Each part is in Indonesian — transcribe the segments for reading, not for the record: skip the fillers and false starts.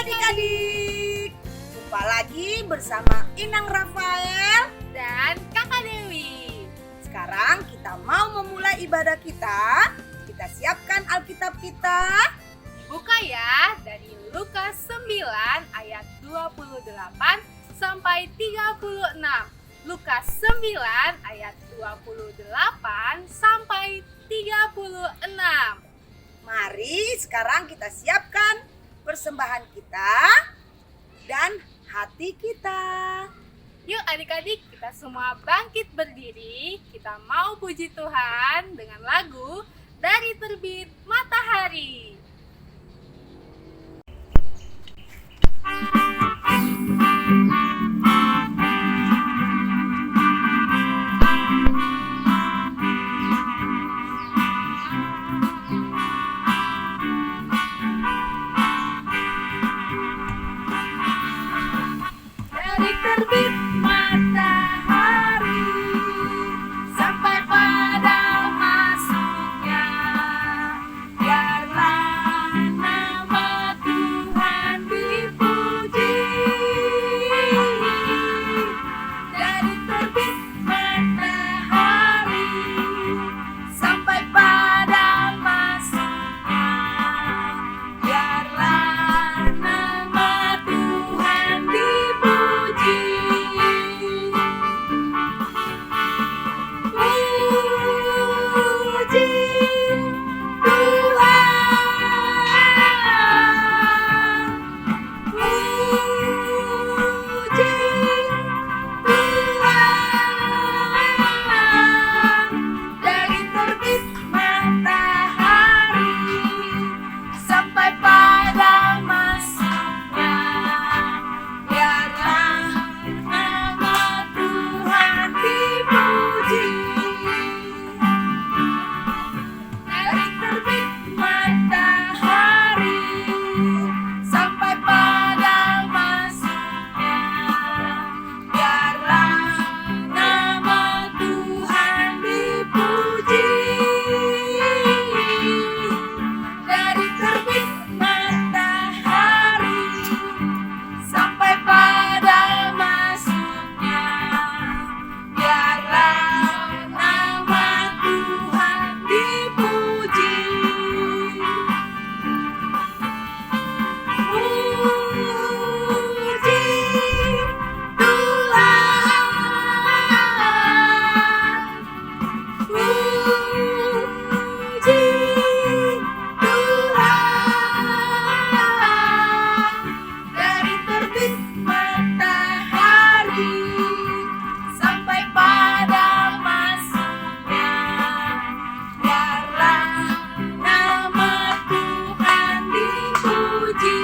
adik-adik, jumpa lagi bersama Inang Rafael dan Kakak Dewi. Sekarang kita mau memulai ibadah kita. Kita siapkan Alkitab kita. Buka ya dari Lukas 9 ayat 28 sampai 36. Lukas 9 ayat 28 sampai 36. Mari sekarang kita siapkan persembahan kita dan hati kita. Yuk adik-adik, kita semua bangkit berdiri. Kita mau puji Tuhan dengan lagu Dari Terbit Matahari. Dari terbit matahari sampai pada masuknya, biarlah nama Tuhan dipuji. Dari terbit matahari sampai pada masuknya, biarlah nama Tuhan dipuji. Puji Tuhan, puji Tuhan. Dari terbit matahari sampai pada masuknya, biarlah nama Tuhan dipuji. Dari terbit matahari sampai pada masuknya, biarlah nama Tuhan dipuji. Dari terbit matahari sampai pada masuknya, biarlah nama Tuhan dipuji. Puji Tuhan, puji Tuhan. Dari terbit matahari sampai pada masuknya, biarlah nama Tuhan dipuji.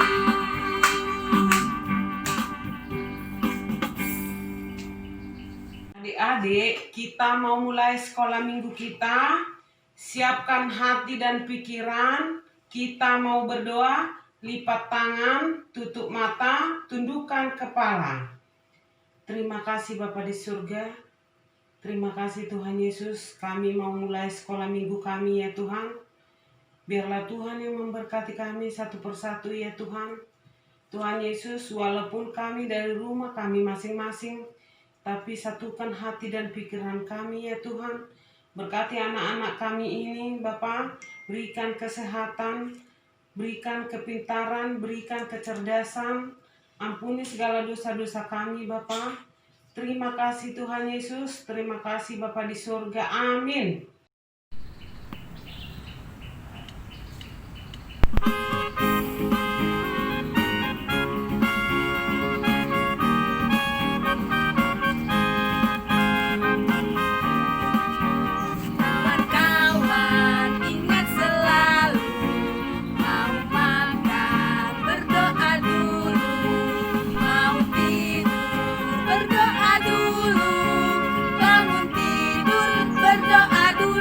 Adik-adik, kita mau mulai sekolah minggu kita. Siapkan hati dan pikiran. Kita mau berdoa, lipat tangan, tutup mata, tundukkan kepala. Terima kasih Bapa di surga. Terima kasih Tuhan Yesus, kami mau mulai sekolah minggu kami ya Tuhan. Biarlah Tuhan yang memberkati kami satu persatu ya Tuhan. Tuhan Yesus, walaupun kami dari rumah kami masing-masing, tapi satukan hati dan pikiran kami ya Tuhan. Berkati anak-anak kami ini Bapa, berikan kesehatan, berikan kepintaran, berikan kecerdasan. Ampuni segala dosa-dosa kami Bapa. Terima kasih Tuhan Yesus, terima kasih Bapa di surga. Amin. Kawan-kawan ingat selalu, mau makan berdoa dulu, mau tidur berdoa dulu, bangun tidur berdoa dulu.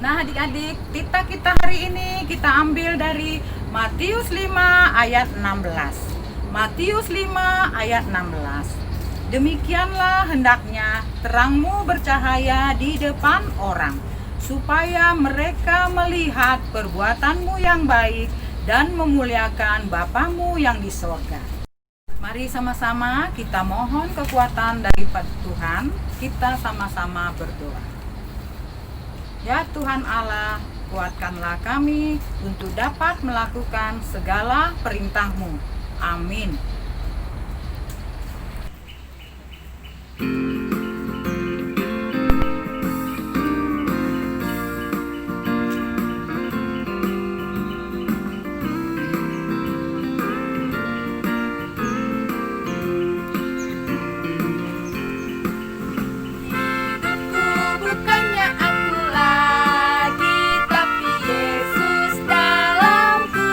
Nah adik-adik, kita hari ini kita ambil dari Matius 5 ayat 16. Matius 5 ayat 16. Demikianlah hendaknya terangmu bercahaya di depan orang, supaya mereka melihat perbuatanmu yang baik dan memuliakan Bapamu yang di sorga. Mari sama-sama kita mohon kekuatan daripada Tuhan, kita sama-sama berdoa. Ya Tuhan Allah, kuatkanlah kami untuk dapat melakukan segala perintah-Mu. Amin. Bukannya aku lagi, tapi Yesus dalamku.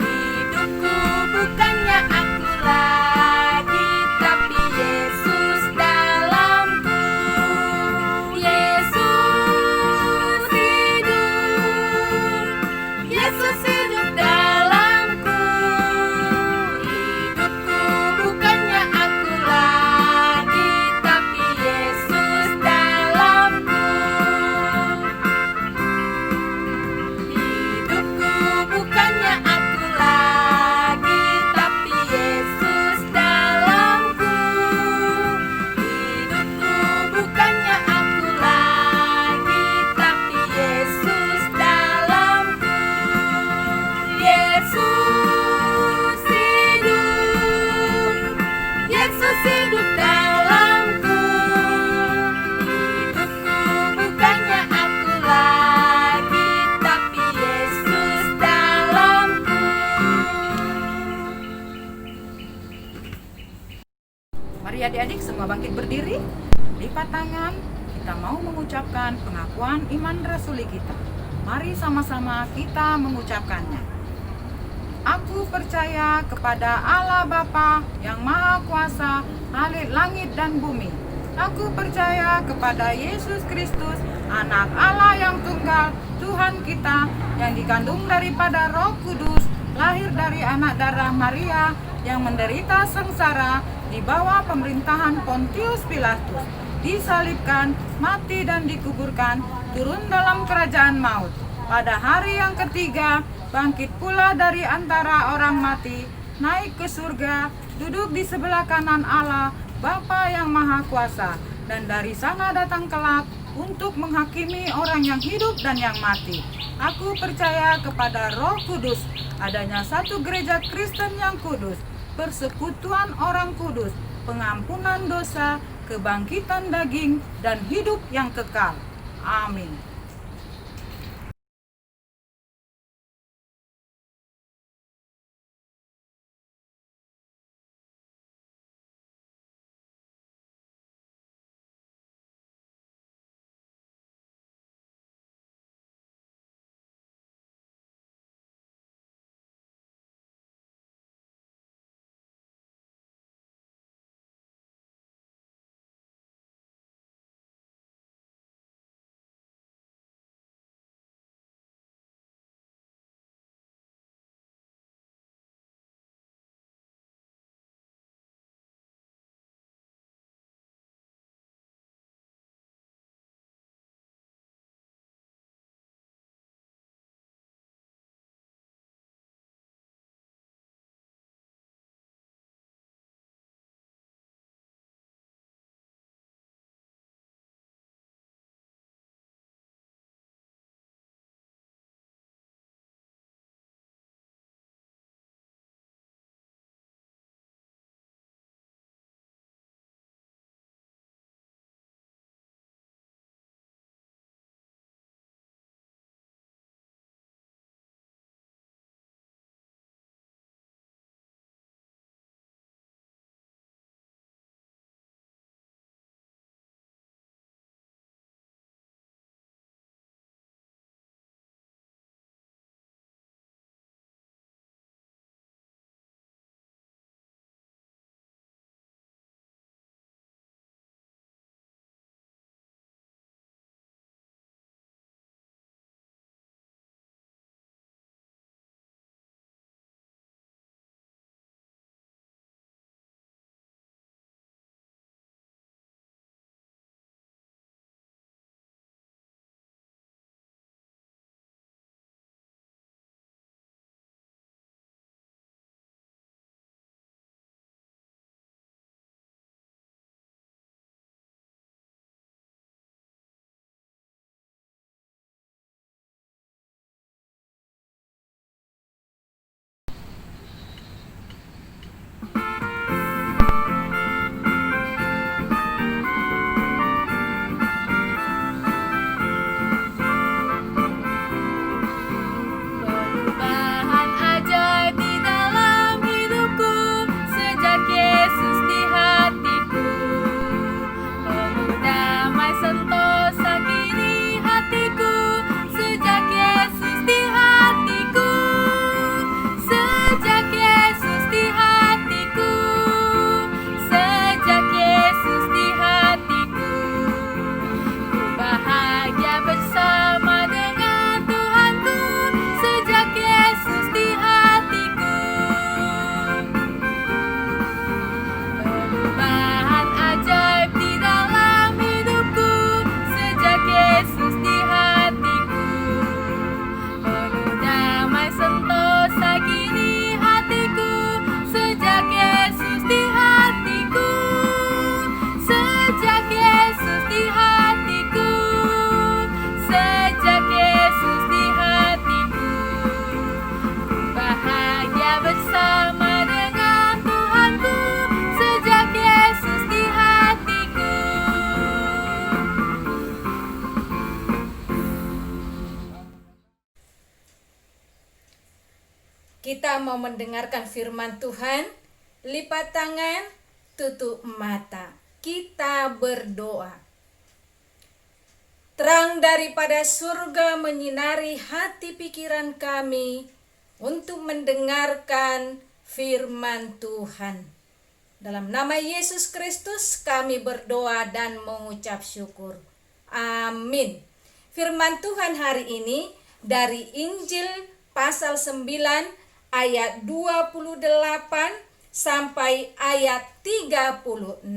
Hidupku bukannya aku lagi, tapi Yesus dalamku. Yesus hidup dalamku. Hidupku bukannya aku lagi, tapi Yesus dalamku. Hidupku bukannya aku lagi, tapi Yesus dalamku. Hidupku bukannya aku lagi, tapi Yesus dalamku. Yesus hidup dalamku. Hidupku bukannya aku lagi, tapi Yesus dalamku. Mari adik-adik semua bangkit berdiri, lipat tangan, kita mau mengucapkan pengakuan iman rasuli kita. Mari sama-sama kita mengucapkannya. Aku percaya kepada Allah Bapa yang Maha Kuasa, Halik langit dan bumi. Aku percaya kepada Yesus Kristus, Anak Allah yang tunggal, Tuhan kita, yang dikandung daripada Roh Kudus, lahir dari anak darah Maria, yang menderita sengsara di bawah pemerintahan Pontius Pilatus, disalibkan, mati dan dikuburkan, turun dalam kerajaan maut. Pada hari yang ketiga, bangkit pula dari antara orang mati, naik ke surga, duduk di sebelah kanan Allah, Bapa yang Maha Kuasa, dan dari sana datang kelak untuk menghakimi orang yang hidup dan yang mati. Aku percaya kepada Roh Kudus, adanya satu gereja Kristen yang kudus, persekutuan orang kudus, pengampunan dosa, kebangkitan daging, dan hidup yang kekal. Amin. kita mau mendengarkan firman Tuhan. Lipat tangan, tutup mata. Kita berdoa. Terang daripada surga menyinari hati pikiran kami untuk mendengarkan firman Tuhan. Dalam nama Yesus Kristus kami berdoa dan mengucap syukur. Amin. Firman Tuhan hari ini dari Injil pasal 9 ayat 28 sampai ayat 36.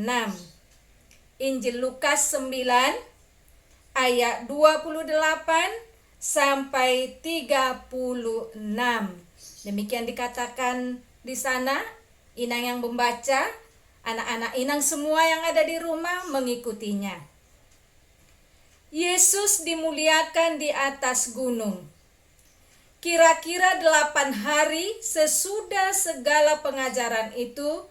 Injil Lukas 9 ayat 28 sampai 36. Demikian dikatakan di sana. Inang yang membaca, anak-anak Inang semua yang ada di rumah mengikutinya. Yesus dimuliakan di atas gunung. Kira-kira 8 hari sesudah segala pengajaran itu,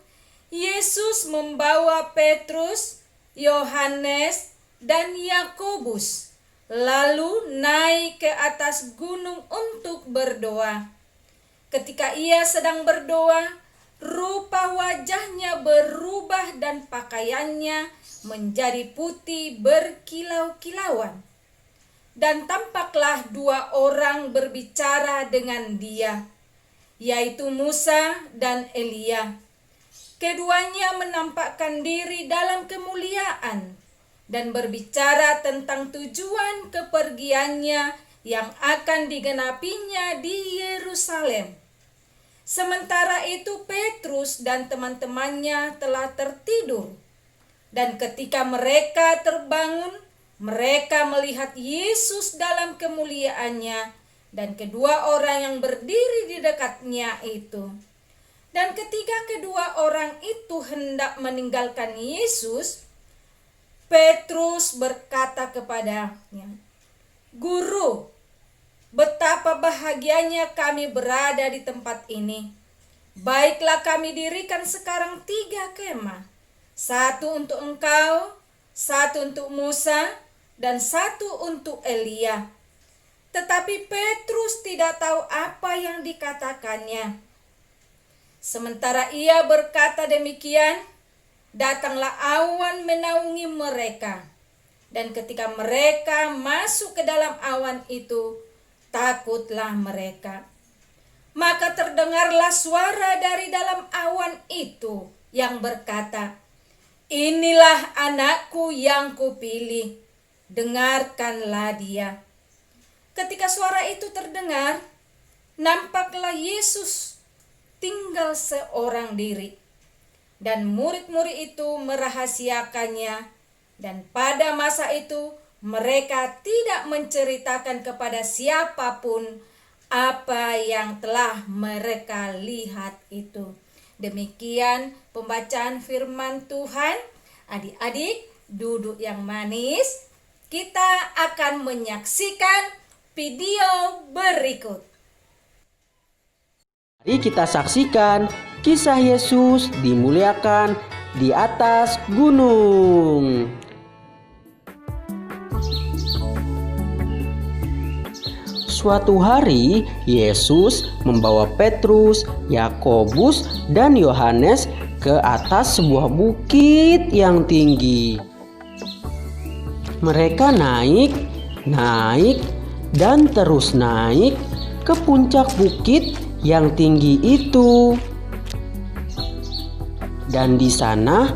Yesus membawa Petrus, Yohanes, dan Yakobus lalu naik ke atas gunung untuk berdoa. Ketika ia sedang berdoa, rupa wajahnya berubah dan pakaiannya menjadi putih berkilau-kilauan. Dan tampaklah 2 orang berbicara dengan dia, yaitu Musa dan Elia. Keduanya menampakkan diri dalam kemuliaan dan berbicara tentang tujuan kepergiannya yang akan digenapinya di Yerusalem. Sementara itu Petrus dan teman-temannya telah tertidur. Dan ketika mereka terbangun, mereka melihat Yesus dalam kemuliaannya dan kedua orang yang berdiri di dekatnya itu. Dan ketika kedua orang itu hendak meninggalkan Yesus, Petrus berkata kepadanya, "Guru, betapa bahagianya kami berada di tempat ini. Baiklah kami dirikan sekarang 3 kemah. 1 untuk engkau, 1 untuk Musa, dan 1 untuk Elia." Tetapi Petrus tidak tahu apa yang dikatakannya. Sementara ia berkata demikian, datanglah awan menaungi mereka. Dan ketika mereka masuk ke dalam awan itu, takutlah mereka. Maka terdengarlah suara dari dalam awan itu yang berkata, "Inilah anakku yang kupilih, dengarkanlah dia." Ketika suara itu terdengar, nampaklah Yesus tinggal seorang diri. Dan murid-murid itu merahasiakannya. Dan pada masa itu mereka tidak menceritakan kepada siapapun apa yang telah mereka lihat itu. Demikian pembacaan firman Tuhan. Adik-adik duduk yang manis. Kita akan menyaksikan video berikut. Mari kita saksikan kisah Yesus dimuliakan di atas gunung. Suatu hari, Yesus membawa Petrus, Yakobus, dan Yohanes ke atas sebuah bukit yang tinggi. Mereka naik, dan terus naik ke puncak bukit yang tinggi itu. Dan di sana,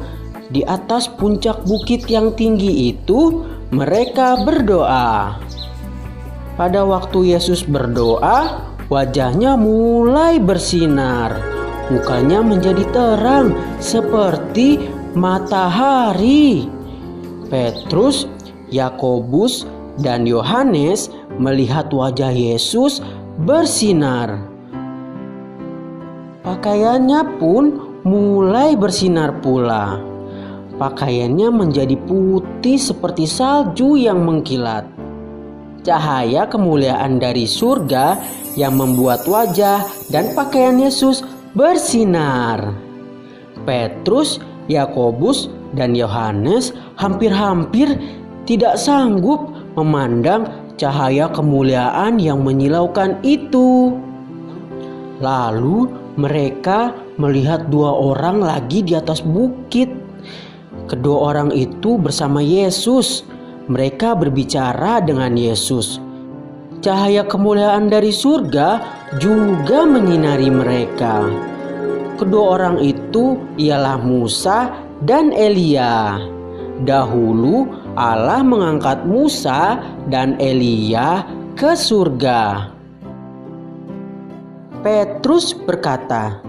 di atas puncak bukit yang tinggi itu, mereka berdoa. Pada waktu Yesus berdoa, wajahnya mulai bersinar. Mukanya menjadi terang seperti matahari. Petrus, Yakobus, dan Yohanes melihat wajah Yesus bersinar. Pakaiannya pun mulai bersinar pula. Pakaiannya menjadi putih seperti salju yang mengkilat. Cahaya kemuliaan dari surga yang membuat wajah dan pakaian Yesus bersinar. Petrus, Yakobus, dan Yohanes hampir-hampir tidak sanggup memandang cahaya kemuliaan yang menyilaukan itu. Lalu mereka melihat dua orang lagi di atas bukit. Kedua orang itu bersama Yesus. Mereka berbicara dengan Yesus. Cahaya kemuliaan dari surga juga menyinari mereka. Kedua orang itu ialah Musa dan Elia. Dahulu Allah mengangkat Musa dan Elia ke surga. Petrus berkata,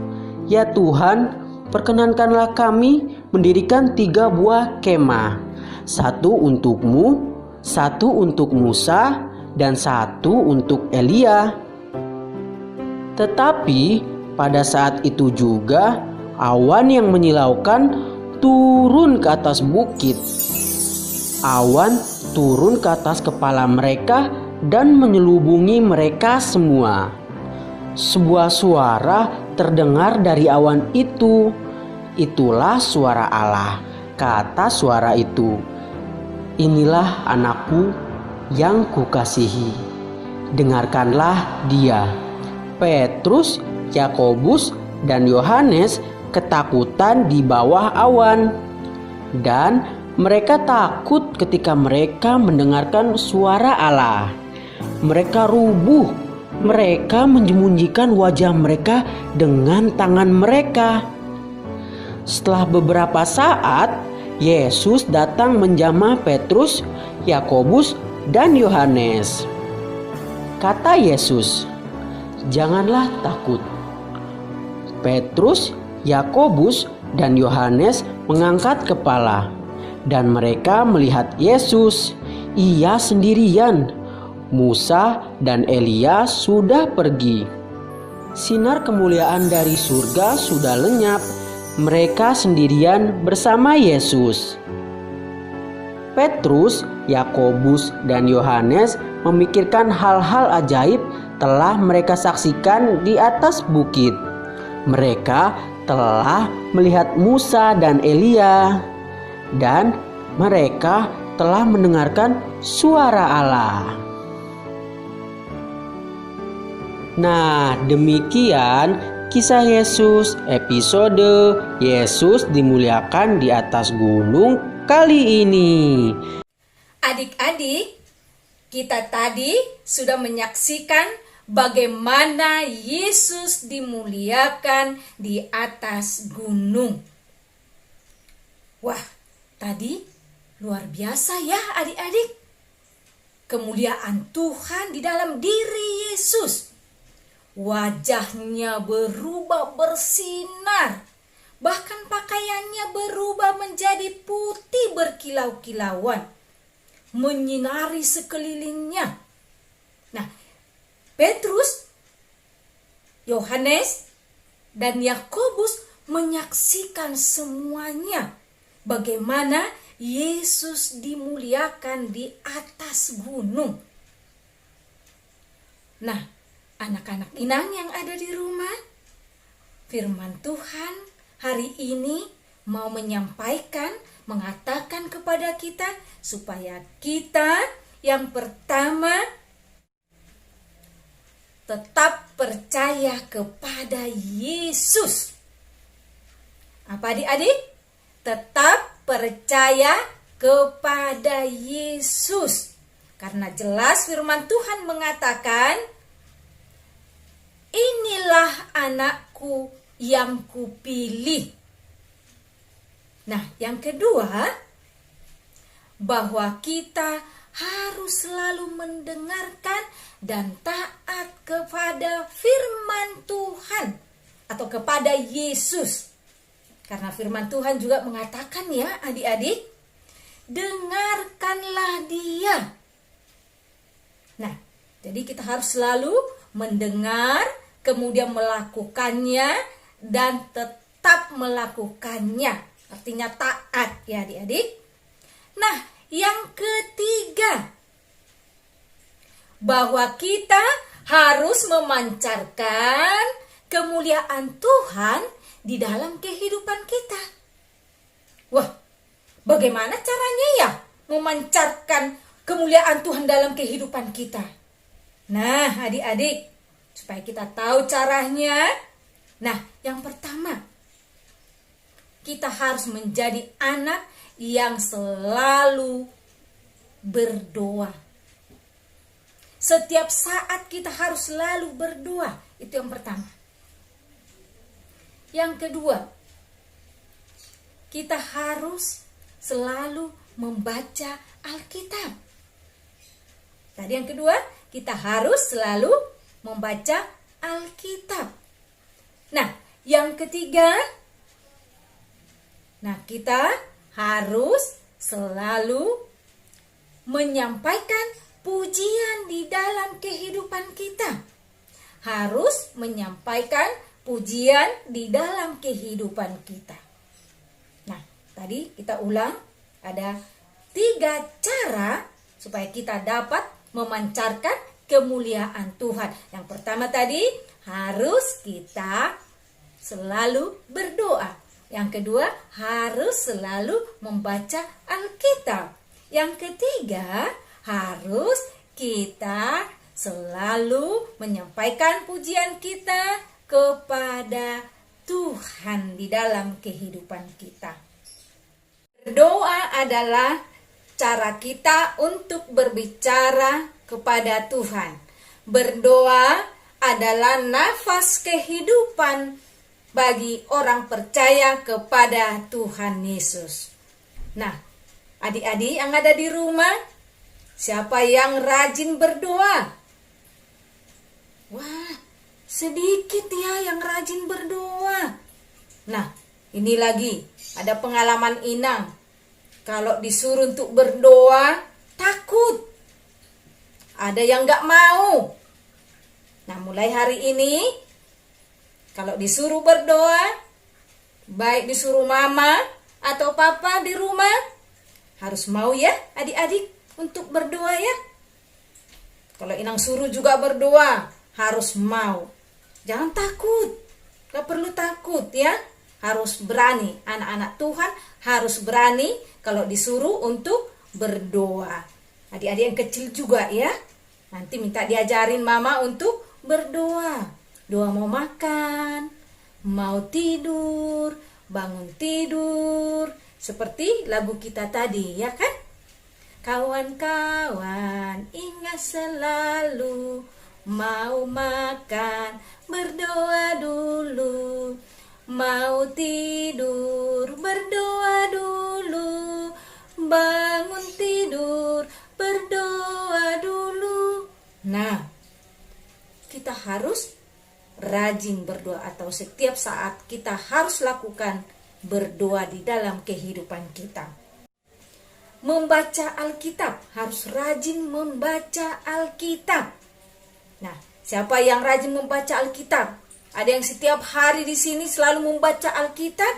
"Ya Tuhan, perkenankanlah kami mendirikan 3 buah kemah. 1 untukmu, 1 untuk Musa, dan 1 untuk Elia." Tetapi pada saat itu juga awan yang menyilaukan turun ke atas bukit. Awan turun ke atas kepala mereka dan menyelubungi mereka semua. Sebuah suara terdengar dari awan itu. "Itulah suara Allah," kata suara itu. "Inilah anakku yang kukasihi. Dengarkanlah dia." Petrus, Yakobus, dan Yohanes ketakutan di bawah awan. Dan mereka takut ketika mereka mendengarkan suara Allah. Mereka rubuh. Mereka menyembunyikan wajah mereka dengan tangan mereka. Setelah beberapa saat, Yesus datang menjamah Petrus, Yakobus, dan Yohanes. Kata Yesus, "Janganlah takut." Petrus, Yakobus, dan Yohanes mengangkat kepala, dan mereka melihat Yesus. Ia sendirian. Musa dan Elia sudah pergi. Sinar kemuliaan dari surga sudah lenyap. Mereka sendirian bersama Yesus. Petrus, Yakobus, dan Yohanes memikirkan hal-hal ajaib telah mereka saksikan di atas bukit. Mereka telah melihat Musa dan Elia, dan mereka telah mendengarkan suara Allah. Nah, demikian kisah Yesus episode Yesus dimuliakan di atas gunung kali ini. Adik-adik, kita tadi sudah menyaksikan bagaimana Yesus dimuliakan di atas gunung. Wah, tadi luar biasa ya adik-adik. Kemuliaan Tuhan di dalam diri Yesus. Wajahnya berubah bersinar. Bahkan pakaiannya berubah menjadi putih berkilau-kilauan. Menyinari sekelilingnya. Nah, Petrus, Yohanes, dan Yakobus menyaksikan semuanya. Bagaimana Yesus dimuliakan di atas gunung. Nah, anak-anak Inang yang ada di rumah, firman Tuhan hari ini mau menyampaikan, mengatakan kepada kita supaya kita yang pertama tetap percaya kepada Yesus. Apa adik-adik? Tetap percaya kepada Yesus. Karena jelas firman Tuhan mengatakan, "Inilah anakku yang kupilih." Nah, yang kedua, bahwa kita harus selalu mendengarkan dan taat kepada firman Tuhan atau kepada Yesus. Karena firman Tuhan juga mengatakan ya adik-adik, dengarkanlah dia. Nah, jadi kita harus selalu mendengar, kemudian melakukannya, dan tetap melakukannya. Artinya taat ya adik-adik. Nah, yang ketiga, bahwa kita harus memancarkan kemuliaan Tuhan di dalam kehidupan kita. Wah, bagaimana caranya ya memancarkan kemuliaan Tuhan dalam kehidupan kita? Nah, adik-adik, supaya kita tahu caranya. Nah, yang pertama, kita harus menjadi anak yang selalu berdoa. Setiap saat kita harus selalu berdoa. Itu yang pertama. Yang kedua, kita harus selalu membaca Alkitab. Tadi yang kedua, kita harus selalu membaca Alkitab. Nah, yang ketiga, kita harus selalu menyampaikan pujian di dalam kehidupan kita. Harus menyampaikan pujian di dalam kehidupan kita. Nah, tadi kita ulang, ada 3 cara supaya kita dapat memancarkan kemuliaan Tuhan. Yang pertama tadi, harus kita selalu berdoa. Yang kedua, harus selalu membaca Alkitab. Yang ketiga, harus kita selalu menyampaikan pujian kita kepada Tuhan di dalam kehidupan kita. Berdoa adalah cara kita untuk berbicara kepada Tuhan. Berdoa adalah nafas kehidupan bagi orang percaya kepada Tuhan Yesus. Nah, adik-adik yang ada di rumah, siapa yang rajin berdoa? Wah, sedikit ya yang rajin berdoa. Nah, ini lagi ada pengalaman Inang. Kalau disuruh untuk berdoa, takut. Ada yang gak mau. Nah, mulai hari ini, kalau disuruh berdoa, baik disuruh mama atau papa di rumah, harus mau ya adik-adik untuk berdoa ya. Kalau Inang suruh juga berdoa, harus mau. Jangan takut. Gak perlu takut ya. Harus berani. Anak-anak Tuhan harus berani kalau disuruh untuk berdoa. Adik-adik yang kecil juga ya. Nanti minta diajarin mama untuk berdoa. Doa mau makan, mau tidur, bangun tidur. Seperti lagu kita tadi ya kan? Kawan-kawan ingat selalu, mau makan berdoa dulu, mau tidur berdoa dulu, bangun tidur berdoa dulu. Nah, kita harus rajin berdoa atau setiap saat kita harus lakukan berdoa di dalam kehidupan kita. Membaca Alkitab, harus rajin membaca Alkitab. Nah, siapa yang rajin membaca Alkitab? Ada yang setiap hari di sini selalu membaca Alkitab?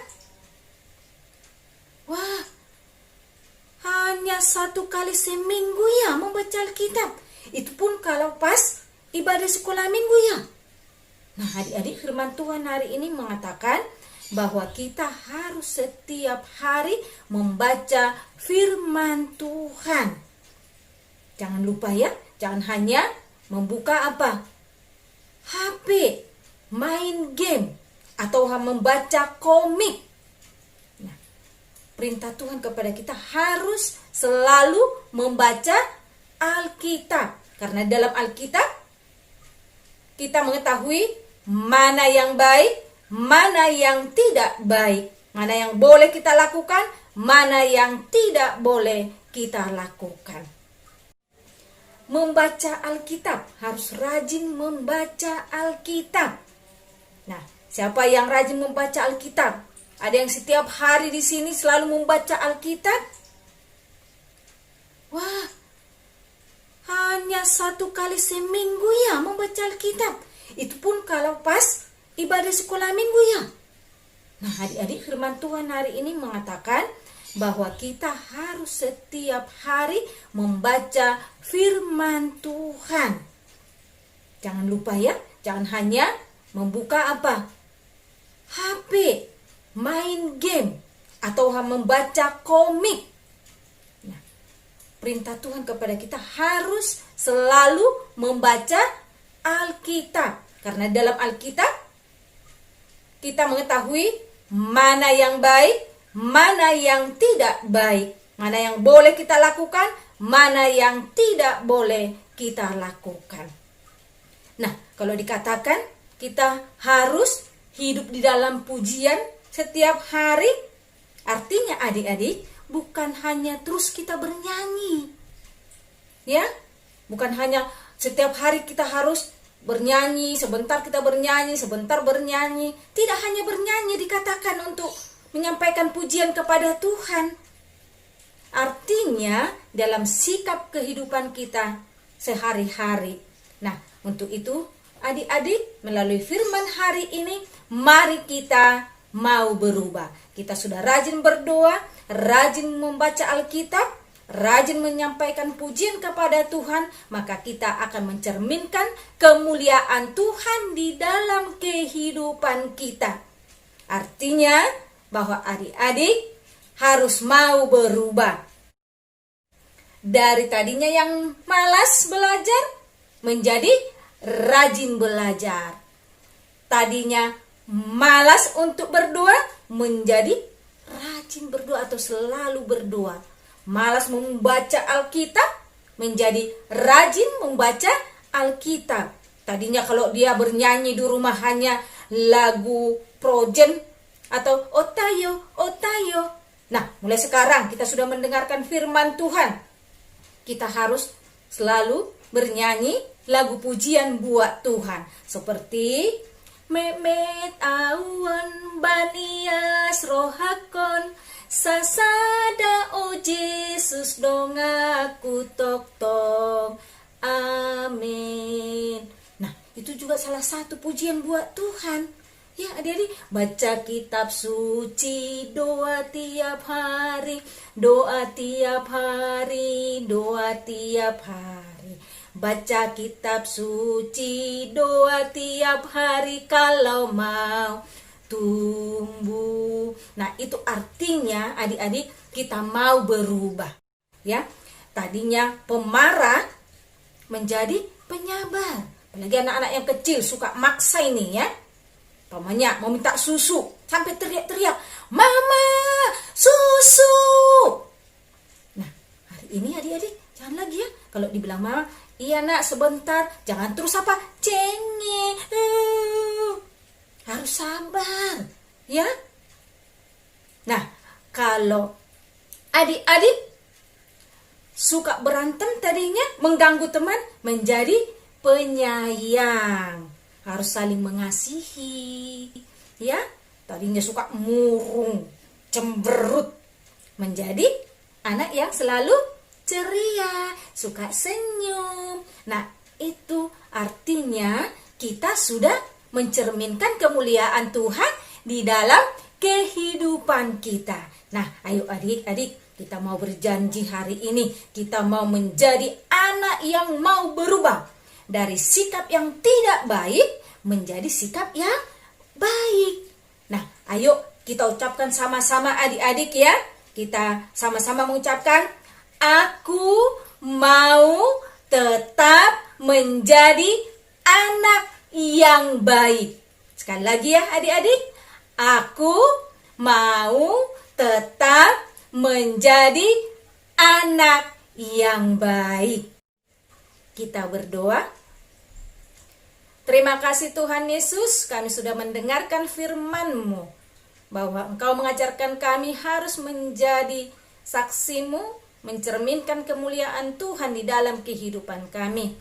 Wah, hanya 1 kali seminggu ya membaca Alkitab. Itu pun kalau pas ibadah sekolah minggu ya. Nah, adik-adik, firman Tuhan hari ini mengatakan bahwa kita harus setiap hari membaca firman Tuhan. Jangan lupa ya, jangan hanya membuka apa? HP, main game, atau membaca komik. Nah, perintah Tuhan kepada kita harus selalu membaca Alkitab. Karena dalam Alkitab kita mengetahui mana yang baik, mana yang tidak baik, mana yang boleh kita lakukan, mana yang tidak boleh kita lakukan. Membaca Alkitab, harus rajin membaca Alkitab. Nah, siapa yang rajin membaca Alkitab? Ada yang setiap hari di sini selalu membaca Alkitab? Wah, hanya 1 kali seminggu ya membaca Alkitab. Itu pun kalau pas ibadah sekolah minggu ya. Nah, adik-adik, firman Tuhan hari ini mengatakan bahwa kita harus setiap hari membaca firman Tuhan. Jangan lupa ya, jangan hanya membuka apa? HP, main game, atau membaca komik. Nah, perintah Tuhan kepada kita harus selalu membaca Alkitab. Karena dalam Alkitab kita mengetahui mana yang baik, mana yang tidak baik, mana yang boleh kita lakukan, mana yang tidak boleh kita lakukan. Nah, kalau dikatakan kita harus hidup di dalam pujian setiap hari, artinya adik-adik bukan hanya terus kita bernyanyi. Ya, bukan hanya setiap hari kita harus bernyanyi, sebentar kita bernyanyi, sebentar bernyanyi. Tidak hanya bernyanyi dikatakan untuk menyampaikan pujian kepada Tuhan. Artinya dalam sikap kehidupan kita sehari-hari. Nah, untuk itu adik-adik melalui firman hari ini mari kita mau berubah. Kita sudah rajin berdoa, rajin membaca Alkitab, rajin menyampaikan pujian kepada Tuhan, maka kita akan mencerminkan kemuliaan Tuhan di dalam kehidupan kita. Artinya bahwa adik-adik harus mau berubah. Dari tadinya yang malas belajar menjadi rajin belajar. Tadinya malas untuk berdoa menjadi rajin berdoa atau selalu berdoa. Malas membaca Alkitab menjadi rajin membaca Alkitab. Tadinya kalau dia bernyanyi di rumah hanya lagu Projen atau Otayo, Otayo. Nah, mulai sekarang kita sudah mendengarkan firman Tuhan. Kita harus selalu bernyanyi lagu pujian buat Tuhan. Seperti Memet awan banias rohakon sasada o Jesus dong aku tok-tok. Amin. Nah, itu juga salah satu pujian buat Tuhan. Ya adik-adik, baca kitab suci, doa tiap hari, doa tiap hari, doa tiap hari. Baca kitab suci, doa tiap hari kalau mau tumbuh. Nah, itu artinya adik-adik kita mau berubah. Ya, tadinya pemarah menjadi penyabar. Apalagi anak-anak yang kecil suka maksa ini ya. Pamannya mau minta susu sampai teriak-teriak, "Mama, susu!" Nah, hari ini adik-adik jangan lagi ya. Kalau dibilang mama, "Iya nak, sebentar." Jangan terus apa? Cengeng. Harus sabar, ya. Nah, kalau adik-adik suka berantem tadinya, mengganggu teman, menjadi penyayang. Harus saling mengasihi, ya. Tadinya suka murung, cemberut, menjadi anak yang selalu ceria, suka senyum. Nah, itu artinya kita sudah mencerminkan kemuliaan Tuhan di dalam kehidupan kita. Nah, ayo adik-adik, kita mau berjanji hari ini, kita mau menjadi anak yang mau berubah. Dari sikap yang tidak baik menjadi sikap yang baik. Nah, ayo kita ucapkan sama-sama adik-adik ya. Kita sama-sama mengucapkan, aku mau tetap menjadi anak yang baik. Sekali lagi ya adik-adik. Aku mau tetap menjadi anak yang baik. Kita berdoa. Terima kasih Tuhan Yesus, kami sudah mendengarkan firman-Mu, bahwa Engkau mengajarkan kami harus menjadi saksi-Mu, mencerminkan kemuliaan Tuhan di dalam kehidupan kami.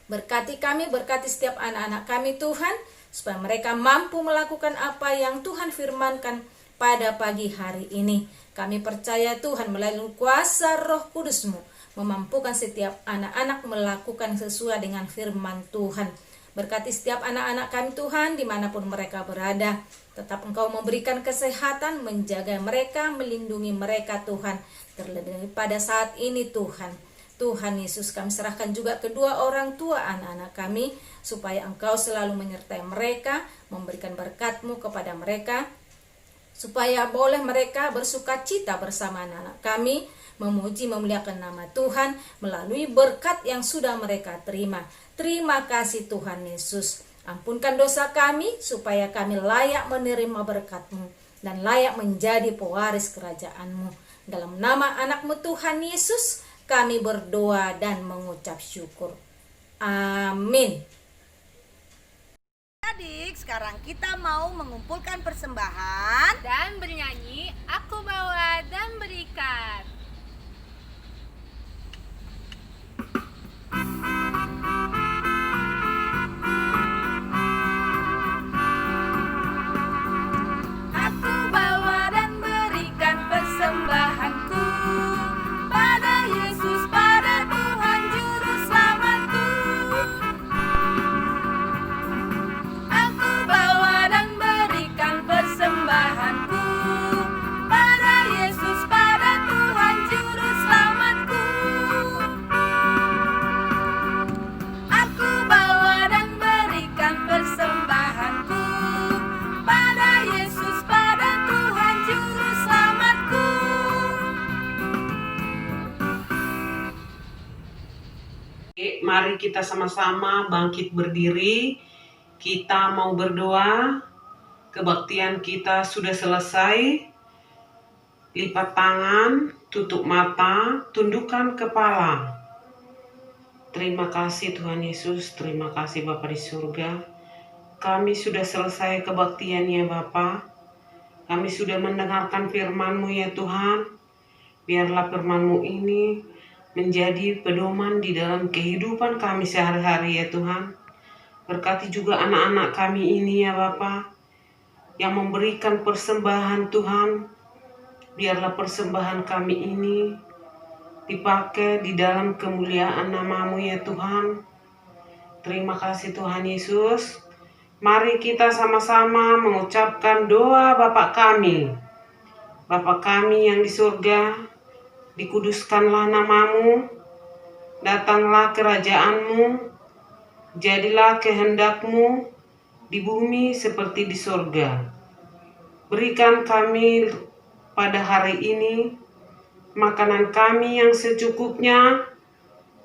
Berkati kami, berkati setiap anak-anak kami Tuhan, supaya mereka mampu melakukan apa yang Tuhan firmankan pada pagi hari ini. Kami percaya Tuhan melalui kuasa Roh Kudus-Mu, memampukan setiap anak-anak melakukan sesuai dengan firman Tuhan. Berkati setiap anak-anak kami Tuhan dimanapun mereka berada. Tetap Engkau memberikan kesehatan, menjaga mereka, melindungi mereka Tuhan. Terlebih pada saat ini Tuhan. Tuhan Yesus, kami serahkan juga kedua orang tua anak-anak kami, supaya Engkau selalu menyertai mereka, memberikan berkat-Mu kepada mereka, supaya boleh mereka bersukacita bersama anak-anak kami, memuji memuliakan nama Tuhan melalui berkat yang sudah mereka terima. Terima kasih Tuhan Yesus. Ampunkan dosa kami supaya kami layak menerima berkat-Mu dan layak menjadi pewaris kerajaan-Mu. Dalam nama anak-Mu Tuhan Yesus kami berdoa dan mengucap syukur. Amin. Adik, sekarang kita mau mengumpulkan persembahan. Dan bernyanyi, aku bawa dan berikan. Aku bawa dan berikan persembahanku pada Yesus, pada Tuhan Juru Selamatku. Aku bawa dan berikan persembahanku pada Yesus, pada Tuhan Juru Selamatku. Aku bawa dan berikan persembahanku pada Yesus, pada Tuhan Juru Selamatku. Mari kita sama-sama bangkit berdiri. Kita mau berdoa. Kebaktian kita sudah selesai. Lipat tangan, tutup mata, tundukkan kepala. Terima kasih Tuhan Yesus, terima kasih Bapa di surga. Kami sudah selesai kebaktiannya Bapa. Kami sudah mendengarkan firman-Mu ya Tuhan. Biarlah firman-Mu ini menjadi pedoman di dalam kehidupan kami sehari-hari ya Tuhan. Berkati juga anak-anak kami ini ya Bapa, yang memberikan persembahan Tuhan. Biarlah persembahan kami ini dipakai di dalam kemuliaan nama-Mu ya Tuhan. Terima kasih Tuhan Yesus. Mari kita sama-sama mengucapkan doa Bapa kami. Bapa kami yang di surga, dikuduskanlah nama-Mu, datanglah kerajaan-Mu, jadilah kehendak-Mu di bumi seperti di surga. Berikan kami pada hari ini makanan kami yang secukupnya,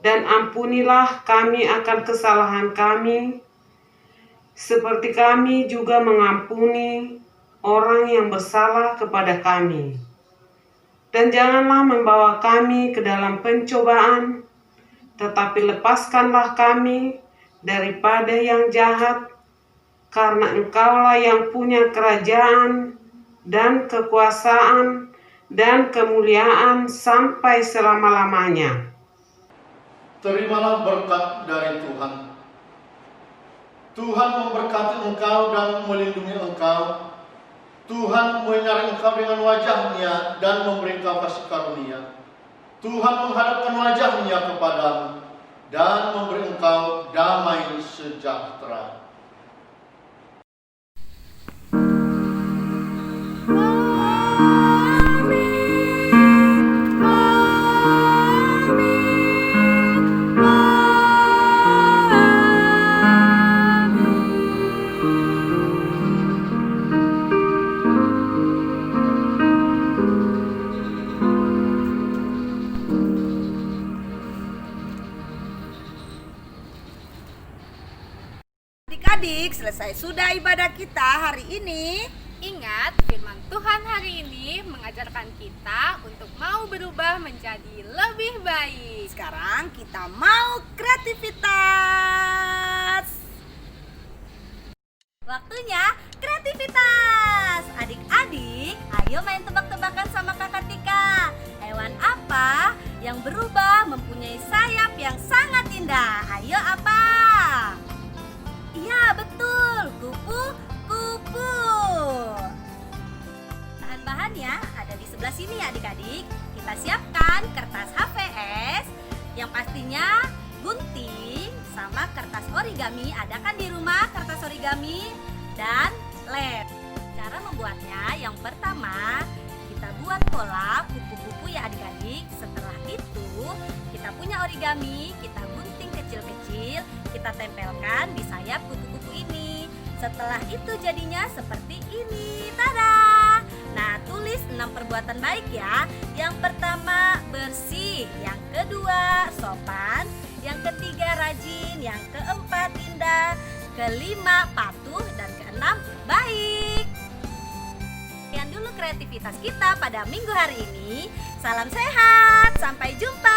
dan ampunilah kami akan kesalahan kami, seperti kami juga mengampuni orang yang bersalah kepada kami. Dan janganlah membawa kami ke dalam pencobaan, tetapi lepaskanlah kami daripada yang jahat, karena Engkaulah yang punya kerajaan dan kekuasaan dan kemuliaan sampai selama-lamanya. Terimalah berkat dari Tuhan. Tuhan memberkati engkau dan melindungi engkau. Tuhan menyinari engkau dengan wajah-Nya dan memberi engkau kasih karunia. Tuhan menghadapkan wajah-Nya kepadamu dan memberi engkau damai sejahtera. Adik-adik, selesai sudah ibadah kita hari ini. Ingat, firman Tuhan hari ini mengajarkan kita untuk mau berubah menjadi lebih baik. Sekarang kita mau kreativitas. Waktunya kreativitas. Adik-adik, ayo main tebak-tebakan sama Kakak Tika. Hewan apa yang berubah mempunyai sayap yang sangat indah? Ayo apa? Iya, betul. Kupu-kupu. Bahan-bahannya ada di sebelah sini ya adik-adik. Kita siapkan kertas HVS yang pastinya gunting sama kertas origami. Ada kan di rumah kertas origami dan lem. Cara membuatnya, yang pertama kita buat pola kupu-kupu ya adik-adik. Setelah itu kita punya origami, kita gunting kecil-kecil, kita tempelkan di sayap kupu-kupu ini. Setelah itu jadinya seperti ini. Tada! Nah, tulis 6 perbuatan baik ya. Yang pertama bersih, yang kedua sopan, yang ketiga rajin, yang keempat indah, kelima patuh, dan keenam baik. Sekian dulu kreativitas kita pada minggu hari ini. Salam sehat, sampai jumpa.